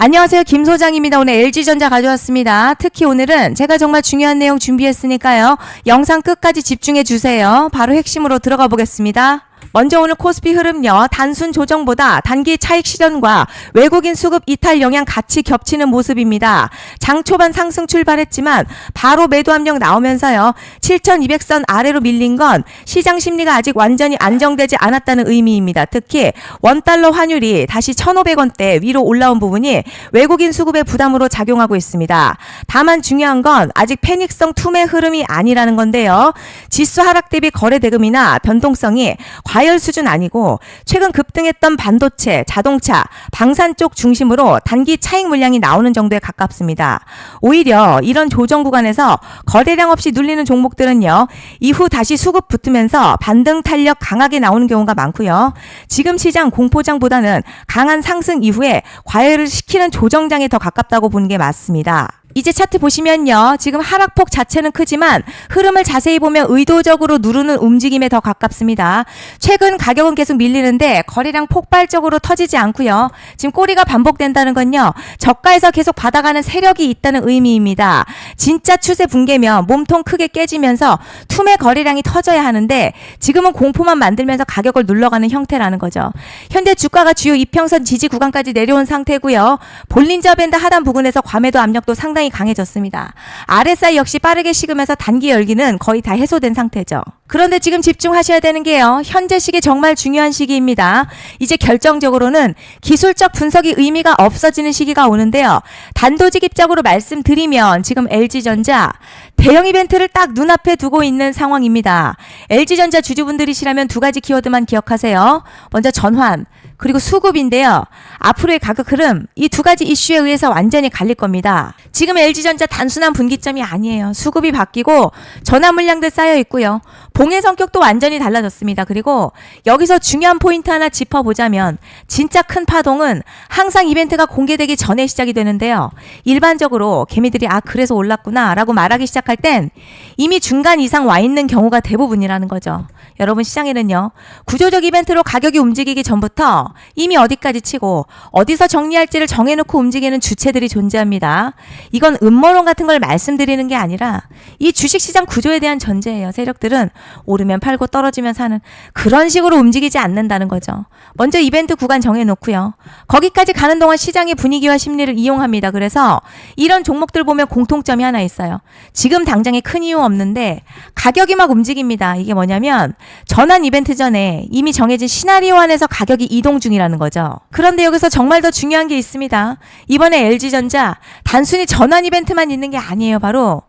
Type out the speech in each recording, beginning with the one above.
안녕하세요. 김 소장입니다. 오늘 LG전자 가져왔습니다. 특히 오늘은 제가 정말 중요한 내용 준비했으니까요. 영상 끝까지 집중해 주세요. 바로 핵심으로 들어가 보겠습니다. 먼저 오늘 코스피 흐름요. 단순 조정보다 단기 차익 실현과 외국인 수급 이탈 영향 같이 겹치는 모습입니다. 장 초반 상승 출발했지만 바로 매도 압력 나오면서요. 7,200선 아래로 밀린 건 시장 심리가 아직 완전히 안정되지 않았다는 의미입니다. 특히 원달러 환율이 다시 1,500원대 위로 올라온 부분이 외국인 수급의 부담으로 작용하고 있습니다. 다만 중요한 건 아직 패닉성 투매 흐름이 아니라는 건데요. 지수 하락 대비 거래 대금이나 변동성이 과열 수준 아니고 최근 급등했던 반도체, 자동차, 방산 쪽 중심으로 단기 차익 물량이 나오는 정도에 가깝습니다. 오히려 이런 조정 구간에서 거래량 없이 눌리는 종목들은요. 이후 다시 수급 붙으면서 반등 탄력 강하게 나오는 경우가 많고요. 지금 시장 공포장보다는 강한 상승 이후에 과열을 시키는 조정장에 더 가깝다고 보는 게 맞습니다. 이제 차트 보시면요. 지금 하락폭 자체는 크지만 흐름을 자세히 보면 의도적으로 누르는 움직임에 더 가깝습니다. 최근 가격은 계속 밀리는데 거래량 폭발적으로 터지지 않고요. 지금 꼬리가 반복된다는 건요. 저가에서 계속 받아가는 세력이 있다는 의미입니다. 진짜 추세 붕괴면 몸통 크게 깨지면서 투매 거래량이 터져야 하는데 지금은 공포만 만들면서 가격을 눌러가는 형태라는 거죠. 현재 주가가 주요 이평선 지지 구간까지 내려온 상태고요. 볼린저 밴드 하단 부근에서 과매도 압력도 상당히 강해졌습니다. RSI 역시 빠르게 식으면서 단기 열기는 거의 다 해소된 상태죠. 그런데 지금 집중하셔야 되는 게요. 현재 시기 정말 중요한 시기입니다. 이제 결정적으로는 기술적 분석이 의미가 없어지는 시기가 오는데요. 단도직입적으로 말씀드리면 지금 LG전자 대형 이벤트를 딱 눈앞에 두고 있는 상황입니다. LG전자 주주분들이시라면 두 가지 키워드만 기억하세요. 먼저 전환, 그리고 수급인데요. 앞으로의 가격 흐름, 이 두 가지 이슈에 의해서 완전히 갈릴 겁니다. 지금 LG전자 단순한 분기점이 아니에요. 수급이 바뀌고 전환 물량들 쌓여 있고요. 봉의 성격도 완전히 달라졌습니다. 그리고 여기서 중요한 포인트 하나 짚어보자면 진짜 큰 파동은 항상 이벤트가 공개되기 전에 시작이 되는데요. 일반적으로 개미들이 그래서 올랐구나 라고 말하기 시작할 땐 이미 중간 이상 와 있는 경우가 대부분이라는 거죠. 여러분 시장에는요. 구조적 이벤트로 가격이 움직이기 전부터 이미 어디까지 치고 어디서 정리할지를 정해놓고 움직이는 주체들이 존재합니다. 이건 음모론 같은 걸 말씀드리는 게 아니라 이 주식시장 구조에 대한 전제예요. 세력들은 오르면 팔고 떨어지면 사는 그런 식으로 움직이지 않는다는 거죠. 먼저 이벤트 구간 정해놓고요. 거기까지 가는 동안 시장의 분위기와 심리를 이용합니다. 그래서 이런 종목들 보면 공통점이 하나 있어요. 지금 당장에 큰 이유 없는데 가격이 막 움직입니다. 이게 뭐냐면 전환 이벤트 전에 이미 정해진 시나리오 안에서 가격이 이동 중이라는 거죠. 그런데 여기서 정말 더 중요한 게 있습니다. 이번에 LG전자 단순히 전환 이벤트만 있는 게 아니에요. 바로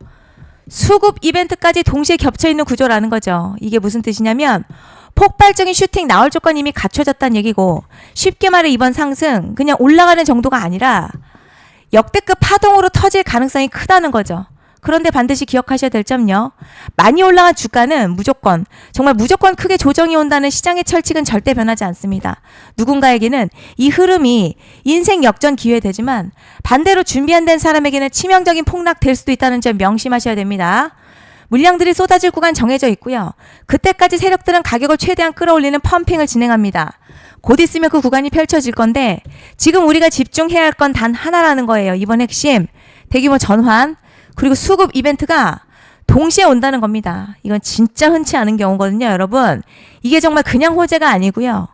수급 이벤트까지 동시에 겹쳐있는 구조라는 거죠. 이게 무슨 뜻이냐면 폭발적인 슈팅 나올 조건이 이미 갖춰졌다는 얘기고 쉽게 말해 이번 상승 그냥 올라가는 정도가 아니라 역대급 파동으로 터질 가능성이 크다는 거죠. 그런데 반드시 기억하셔야 될 점요. 많이 올라간 주가는 무조건 정말 무조건 크게 조정이 온다는 시장의 철칙은 절대 변하지 않습니다. 누군가에게는 이 흐름이 인생 역전 기회 되지만 반대로 준비 안 된 사람에게는 치명적인 폭락 될 수도 있다는 점 명심하셔야 됩니다. 물량들이 쏟아질 구간 정해져 있고요. 그때까지 세력들은 가격을 최대한 끌어올리는 펌핑을 진행합니다. 곧 있으면 그 구간이 펼쳐질 건데 지금 우리가 집중해야 할 건 단 하나라는 거예요. 이번 핵심 대규모 전환 그리고 수급 이벤트가 동시에 온다는 겁니다. 이건 진짜 흔치 않은 경우거든요, 여러분. 이게 정말 그냥 호재가 아니고요.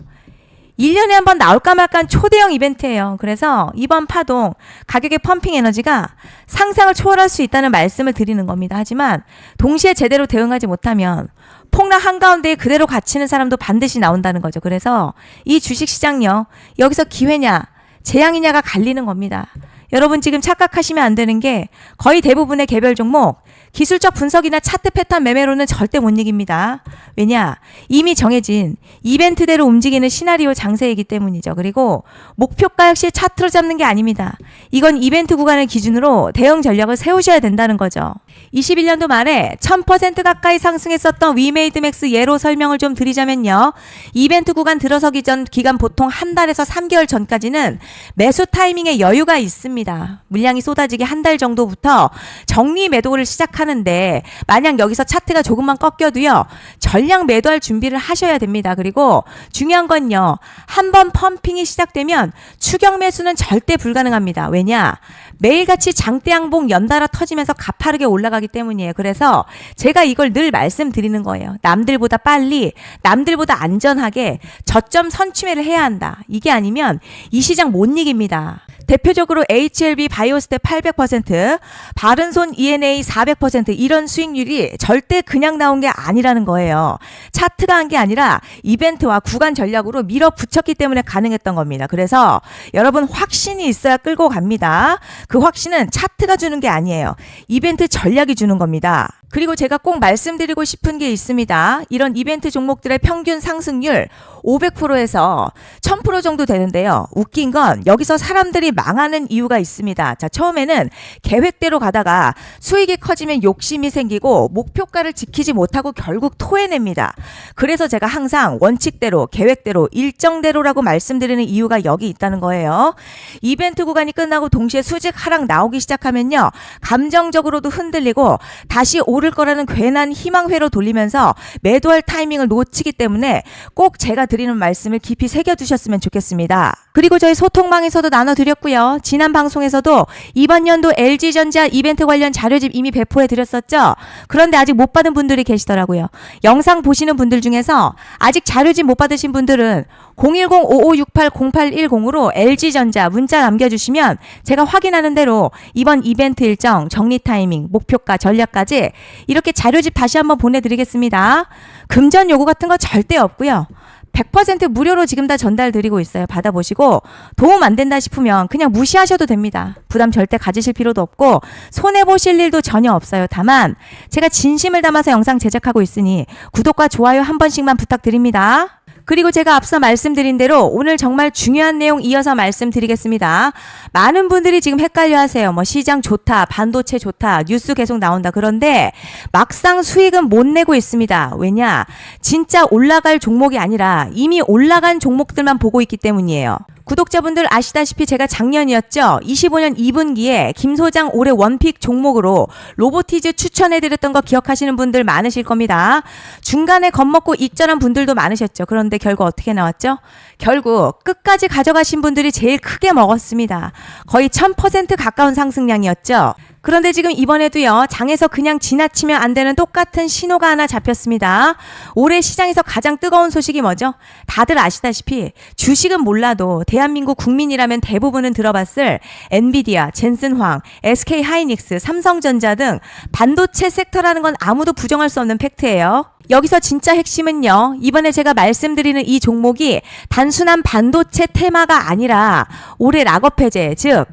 1년에 한 번 나올까 말까 한 초대형 이벤트예요. 그래서 이번 파동 가격의 펌핑 에너지가 상상을 초월할 수 있다는 말씀을 드리는 겁니다. 하지만 동시에 제대로 대응하지 못하면 폭락 한가운데에 그대로 갇히는 사람도 반드시 나온다는 거죠. 그래서 이 주식시장요. 여기서 기회냐 재앙이냐가 갈리는 겁니다. 여러분 지금 착각하시면 안 되는 게 거의 대부분의 개별 종목 기술적 분석이나 차트 패턴 매매로는 절대 못 이깁니다. 왜냐? 이미 정해진 이벤트대로 움직이는 시나리오 장세이기 때문이죠. 그리고 목표가 역시 차트로 잡는 게 아닙니다. 이건 이벤트 구간을 기준으로 대응 전략을 세우셔야 된다는 거죠. 21년도 말에 1000% 가까이 상승했었던 위메이드맥스 예로 설명을 좀 드리자면요. 이벤트 구간 들어서기 전 기간 보통 한 달에서 3개월 전까지는 매수 타이밍에 여유가 있습니다. 물량이 쏟아지기 한 달 정도부터 정리 매도를 시작하는데 만약 여기서 차트가 조금만 꺾여도요. 전량 매도할 준비를 하셔야 됩니다. 그리고 중요한 건요. 한번 펌핑이 시작되면 추격 매수는 절대 불가능합니다. 왜냐? 매일같이 장대양봉 연달아 터지면서 가파르게 올라가기 때문이에요. 그래서 제가 이걸 늘 말씀드리는 거예요. 남들보다 빨리, 남들보다 안전하게 저점 선취매를 해야 한다. 이게 아니면 이 시장 못 이깁니다. 대표적으로 HLB 바이오스텝 800%, 바른손 ENA 400% 이런 수익률이 절대 그냥 나온 게 아니라는 거예요. 차트가 한 게 아니라 이벤트와 구간 전략으로 밀어붙였기 때문에 가능했던 겁니다. 그래서 여러분 확신이 있어야 끌고 갑니다. 그 확신은 차트가 주는 게 아니에요. 이벤트 전략이 주는 겁니다. 그리고 제가 꼭 말씀드리고 싶은 게 있습니다. 이런 이벤트 종목들의 평균 상승률 500%에서 1000% 정도 되는데요. 웃긴 건 여기서 사람들이 망하는 이유가 있습니다. 자, 처음에는 계획대로 가다가 수익이 커지면 욕심이 생기고 목표가를 지키지 못하고 결국 토해냅니다. 그래서 제가 항상 원칙대로, 계획대로, 일정대로라고 말씀드리는 이유가 여기 있다는 거예요. 이벤트 구간이 끝나고 동시에 수직 하락 나오기 시작하면요. 감정적으로도 흔들리고 다시 오를 거라는 괜한 희망회로 돌리면서 매도할 타이밍을 놓치기 때문에 꼭 제가 드리는 말씀을 깊이 새겨두셨으면 좋겠습니다. 그리고 저희 소통방에서도 나눠드렸고요. 지난 방송에서도 이번 연도 LG전자 이벤트 관련 자료집 이미 배포해드렸었죠. 그런데 아직 못 받은 분들이 계시더라고요. 영상 보시는 분들 중에서 아직 자료집 못 받으신 분들은 010-5568-0810으로 LG전자 문자 남겨주시면 제가 확인하는 대로 이번 이벤트 일정, 정리 타이밍, 목표가, 전략까지 이렇게 자료집 다시 한번 보내드리겠습니다. 금전 요구 같은 거 절대 없고요. 100% 무료로 지금 다 전달드리고 있어요. 받아보시고 도움 안 된다 싶으면 그냥 무시하셔도 됩니다. 부담 절대 가지실 필요도 없고 손해보실 일도 전혀 없어요. 다만 제가 진심을 담아서 영상 제작하고 있으니 구독과 좋아요 한 번씩만 부탁드립니다. 그리고 제가 앞서 말씀드린 대로 오늘 정말 중요한 내용 이어서 말씀드리겠습니다. 많은 분들이 지금 헷갈려 하세요. 뭐 시장 좋다, 반도체 좋다, 뉴스 계속 나온다. 그런데 막상 수익은 못 내고 있습니다. 왜냐? 진짜 올라갈 종목이 아니라 이미 올라간 종목들만 보고 있기 때문이에요. 구독자분들 아시다시피 제가 작년이었죠. 25년 2분기에 김 소장 올해 원픽 종목으로 로보티즈 추천해드렸던 거 기억하시는 분들 많으실 겁니다. 중간에 겁먹고 익절한 분들도 많으셨죠. 그런데 결국 어떻게 나왔죠? 결국 끝까지 가져가신 분들이 제일 크게 먹었습니다. 거의 1000% 가까운 상승량이었죠. 그런데 지금 이번에도요. 장에서 그냥 지나치면 안 되는 똑같은 신호가 하나 잡혔습니다. 올해 시장에서 가장 뜨거운 소식이 뭐죠? 다들 아시다시피 주식은 몰라도 대한민국 국민이라면 대부분은 들어봤을 엔비디아, 젠슨황, SK하이닉스, 삼성전자 등 반도체 섹터라는 건 아무도 부정할 수 없는 팩트예요. 여기서 진짜 핵심은요. 이번에 제가 말씀드리는 이 종목이 단순한 반도체 테마가 아니라 올해 락업 해제, 즉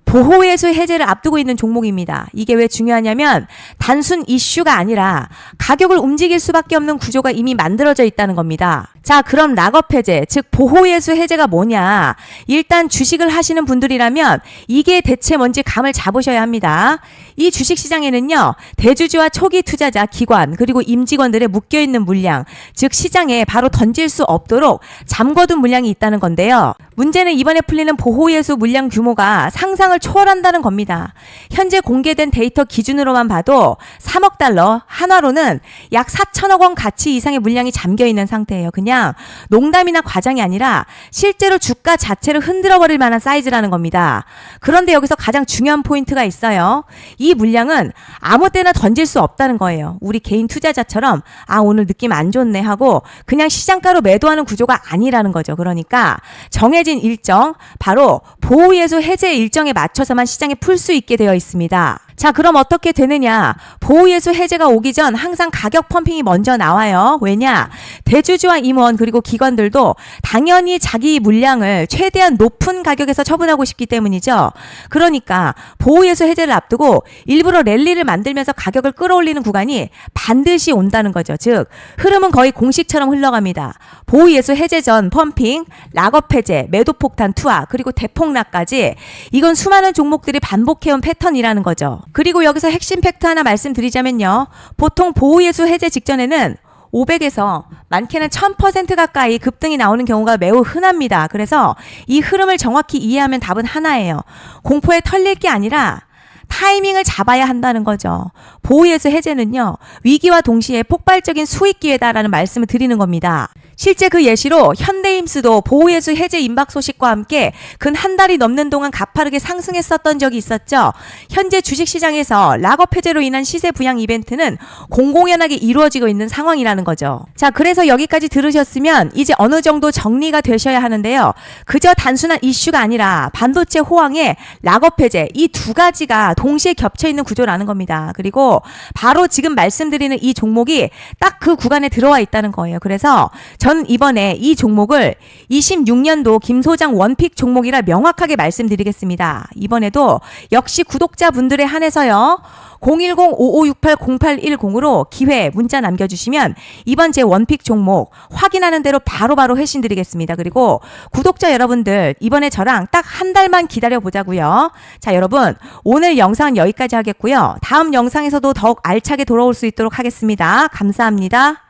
보호예수 해제를 앞두고 있는 종목입니다. 이게 왜 중요하냐면 단순 이슈가 아니라 가격을 움직일 수밖에 없는 구조가 이미 만들어져 있다는 겁니다. 자, 그럼 락업 해제, 즉 보호예수 해제가 뭐냐? 일단 주식을 하시는 분들이라면 이게 대체 뭔지 감을 잡으셔야 합니다. 이 주식시장에는요. 대주주와 초기 투자자, 기관, 그리고 임직원들의 묶여있는 물량, 즉 시장에 바로 던질 수 없도록 잠궈둔 물량이 있다는 건데요. 문제는 이번에 풀리는 보호예수 물량 규모가 상상을 초월한다는 겁니다. 현재 공개된 데이터 기준으로만 봐도 3억 달러, 한화로는 약 4천억 원 가치 이상의 물량이 잠겨있는 상태예요. 그냥 농담이나 과장이 아니라 실제로 주가 자체를 흔들어버릴 만한 사이즈라는 겁니다. 그런데 여기서 가장 중요한 포인트가 있어요. 이 물량은 아무 때나 던질 수 없다는 거예요. 우리 개인 투자자처럼 오늘 느낌 안 좋네 하고 그냥 시장가로 매도하는 구조가 아니라는 거죠. 그러니까 정해진 일정, 바로 보호예수 해제 일정에 맞춰서만 시장에 풀 수 있게 되어 있습니다. 자, 그럼 어떻게 되느냐? 보호예수 해제가 오기 전 항상 가격 펌핑이 먼저 나와요. 왜냐? 대주주와 임원 그리고 기관들도 당연히 자기 물량을 최대한 높은 가격에서 처분하고 싶기 때문이죠. 그러니까 보호예수 해제를 앞두고 일부러 랠리를 만들면서 가격을 끌어올리는 구간이 반드시 온다는 거죠. 즉, 흐름은 거의 공식처럼 흘러갑니다. 보호예수 해제 전 펌핑, 락업 해제, 매도 폭탄 투하, 그리고 대폭락까지 이건 수많은 종목들이 반복해온 패턴이라는 거죠. 그리고 여기서 핵심 팩트 하나 말씀드리자면요. 보통 보호예수 해제 직전에는 500에서 많게는 1000% 가까이 급등이 나오는 경우가 매우 흔합니다. 그래서 이 흐름을 정확히 이해하면 답은 하나예요. 공포에 털릴 게 아니라 타이밍을 잡아야 한다는 거죠. 보호예수 해제는요, 위기와 동시에 폭발적인 수익 기회다라는 말씀을 드리는 겁니다. 실제 그 예시로 현대임스도 보호예수 해제 임박 소식과 함께 근 한 달이 넘는 동안 가파르게 상승했었던 적이 있었죠. 현재 주식시장에서 락업 해제로 인한 시세 부양 이벤트는 공공연하게 이루어지고 있는 상황이라는 거죠. 자, 그래서 여기까지 들으셨으면 이제 어느 정도 정리가 되셔야 하는데요. 그저 단순한 이슈가 아니라 반도체 호황에 락업 해제, 이 두 가지가 동시에 겹쳐있는 구조라는 겁니다. 그리고 바로 지금 말씀드리는 이 종목이 딱 그 구간에 들어와 있다는 거예요. 그래서 전 이번에 이 종목을 26년도 김 소장 원픽 종목이라 명확하게 말씀드리겠습니다. 이번에도 역시 구독자분들에 한해서요. 010-5568-0810으로 기회 문자 남겨주시면 이번 제 원픽 종목 확인하는 대로 바로바로 회신 드리겠습니다. 그리고 구독자 여러분들 이번에 저랑 딱 한 달만 기다려보자고요. 자, 여러분 오늘 영상은 여기까지 하겠고요. 다음 영상에서도 더욱 알차게 돌아올 수 있도록 하겠습니다. 감사합니다.